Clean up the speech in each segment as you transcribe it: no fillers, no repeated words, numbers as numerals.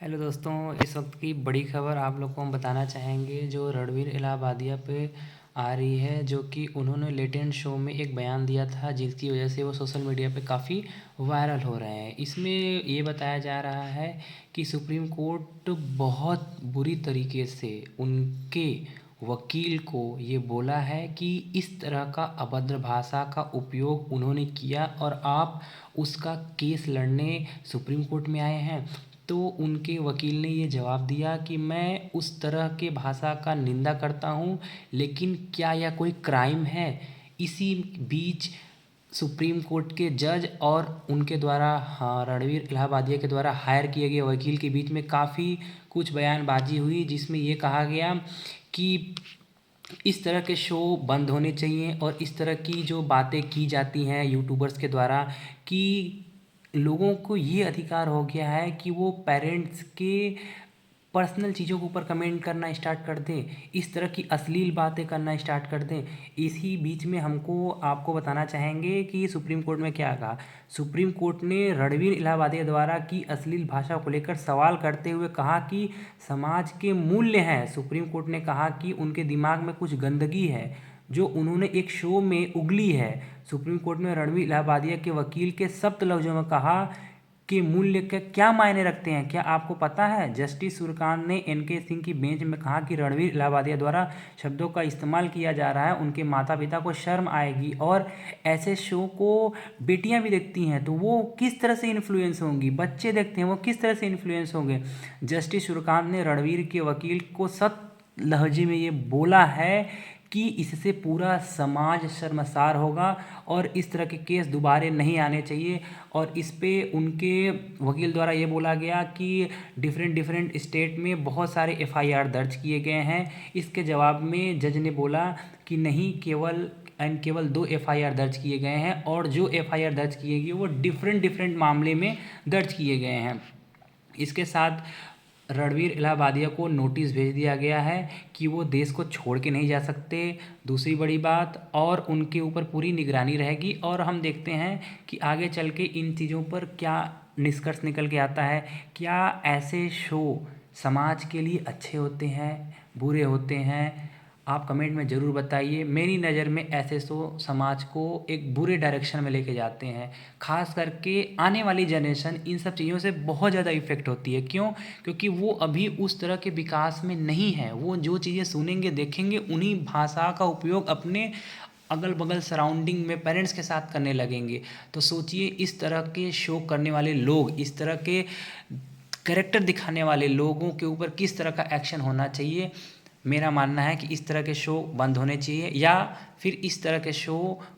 Hello दोस्तों, इस वक्त की बड़ी खबर आप लोग को हम बताना चाहेंगे जो रणवीर इलाहाबादिया पे आ रही है, जो कि उन्होंने लेटेंट शो में एक बयान दिया था जिसकी वजह से वो सोशल मीडिया पे काफ़ी वायरल हो रहे हैं। इसमें ये बताया जा रहा है कि सुप्रीम कोर्ट बहुत बुरी तरीके से उनके वकील को ये बोला है कि इस तरह का अभद्र भाषा का उपयोग उन्होंने किया और आप उसका केस लड़ने सुप्रीम कोर्ट में आए हैं। तो उनके वकील ने ये जवाब दिया कि मैं उस तरह के भाषा का निंदा करता हूँ, लेकिन क्या यह कोई क्राइम है? इसी बीच सुप्रीम कोर्ट के जज और उनके द्वारा रणवीर इलाहाबादिया के द्वारा हायर किए गए वकील के बीच में काफ़ी कुछ बयानबाजी हुई, जिसमें ये कहा गया कि इस तरह के शो बंद होने चाहिए और इस तरह की जो बातें की जाती हैं यूट्यूबर्स के द्वारा कि लोगों को ये अधिकार हो गया है कि वो पेरेंट्स के पर्सनल चीज़ों के ऊपर कमेंट करना स्टार्ट कर दें, इस तरह की अश्लील बातें करना स्टार्ट कर दें। इसी बीच में हमको आपको बताना चाहेंगे कि सुप्रीम कोर्ट में क्या कहा। सुप्रीम कोर्ट ने रणवीर इलाहाबादिया द्वारा की अश्लील भाषा को लेकर सवाल करते हुए कहा कि समाज के मूल्य हैं। सुप्रीम कोर्ट ने कहा कि उनके दिमाग में कुछ गंदगी है जो उन्होंने एक शो में उगली है। सुप्रीम कोर्ट ने रणवीर इलाहाबादिया के वकील के सख्त लफ्जों में कहा कि मूल्य के क्या मायने रखते हैं, क्या आपको पता है? जस्टिस सूर्यकांत ने एनके सिंह की बेंच में कहा कि रणवीर इलाहाबादिया द्वारा शब्दों का इस्तेमाल किया जा रहा है, उनके माता पिता को शर्म आएगी और ऐसे शो को बेटियां भी देखती हैं तो वो किस तरह से इन्फ्लुएंस होंगी, बच्चे देखते हैं वो किस तरह से इन्फ्लुएंस होंगे। जस्टिस सूर्यकांत ने रणवीर के वकील को सख्त लहजे में ये बोला है कि इससे पूरा समाज शर्मसार होगा और इस तरह के केस दोबारा नहीं आने चाहिए। और इस पे उनके वकील द्वारा ये बोला गया कि डिफरेंट स्टेट में बहुत सारे एफआईआर दर्ज किए गए हैं। इसके जवाब में जज ने बोला कि नहीं, केवल 2 एफआईआर दर्ज किए गए हैं और जो एफआईआर दर्ज किए गए वो डिफरेंट मामले में दर्ज किए गए हैं। इसके साथ रणवीर इलाहाबादिया को नोटिस भेज दिया गया है कि वो देश को छोड़ के नहीं जा सकते। दूसरी बड़ी बात, और उनके ऊपर पूरी निगरानी रहेगी और हम देखते हैं कि आगे चल के इन चीज़ों पर क्या निष्कर्ष निकल के आता है। क्या ऐसे शो समाज के लिए अच्छे होते हैं, बुरे होते हैं? आप कमेंट में ज़रूर बताइए। मेरी नज़र में ऐसे शो समाज को एक बुरे डायरेक्शन में लेके जाते हैं। ख़ास करके आने वाली जनरेशन इन सब चीज़ों से बहुत ज़्यादा इफ़ेक्ट होती है। क्यों? क्योंकि वो अभी उस तरह के विकास में नहीं है। वो जो चीज़ें सुनेंगे, देखेंगे, उन्हीं भाषा का उपयोग अपने अगल बगल सराउंडिंग में पेरेंट्स के साथ करने लगेंगे। तो सोचिए, इस तरह के शो करने वाले लोग, इस तरह के कैरेक्टर दिखाने वाले लोगों के ऊपर किस तरह का एक्शन होना चाहिए। मेरा मानना है कि इस तरह के शो बंद होने चाहिए या फिर इस तरह के शो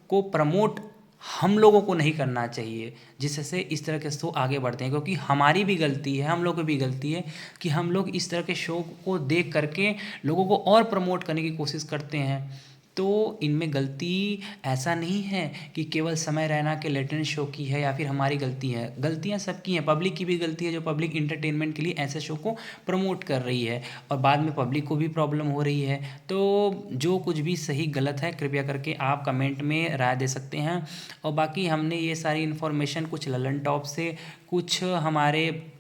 को प्रमोट हम लोगों को नहीं करना चाहिए, जिससे इस तरह के शो आगे बढ़ते हैं। क्योंकि हमारी भी गलती है, हम लोग की भी गलती है कि हम लोग इस तरह के शो को देख करके लोगों को और प्रमोट करने की कोशिश करते हैं। तो इनमें गलती ऐसा नहीं है कि केवल समय रैना के लेटेंट शो की है या फिर हमारी गलती है। गलतियां सबकी हैं, पब्लिक की भी गलती है जो पब्लिक इंटरटेनमेंट के लिए ऐसे शो को प्रमोट कर रही है और बाद में पब्लिक को भी प्रॉब्लम हो रही है। तो जो कुछ भी सही गलत है, कृपया करके आप कमेंट में राय दे सकते हैं। और बाकी हमने ये सारी इन्फॉर्मेशन कुछ ललन टॉप से, कुछ हमारे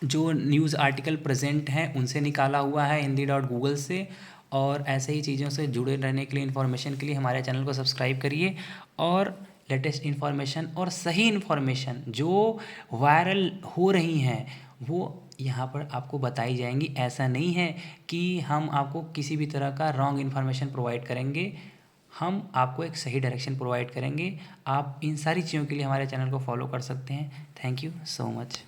जो न्यूज़ आर्टिकल प्रेजेंट हैं उनसे निकाला हुआ है, हिंदी.गूगल से। और ऐसे ही चीज़ों से जुड़े रहने के लिए, इन्फॉर्मेशन के लिए हमारे चैनल को सब्सक्राइब करिए और लेटेस्ट इन्फॉर्मेशन और सही इन्फॉर्मेशन जो वायरल हो रही हैं वो यहाँ पर आपको बताई जाएंगी। ऐसा नहीं है कि हम आपको किसी भी तरह का रॉन्ग इन्फॉर्मेशन प्रोवाइड करेंगे, हम आपको एक सही डायरेक्शन प्रोवाइड करेंगे। आप इन सारी चीज़ों के लिए हमारे चैनल को फॉलो कर सकते हैं। Thank you so much.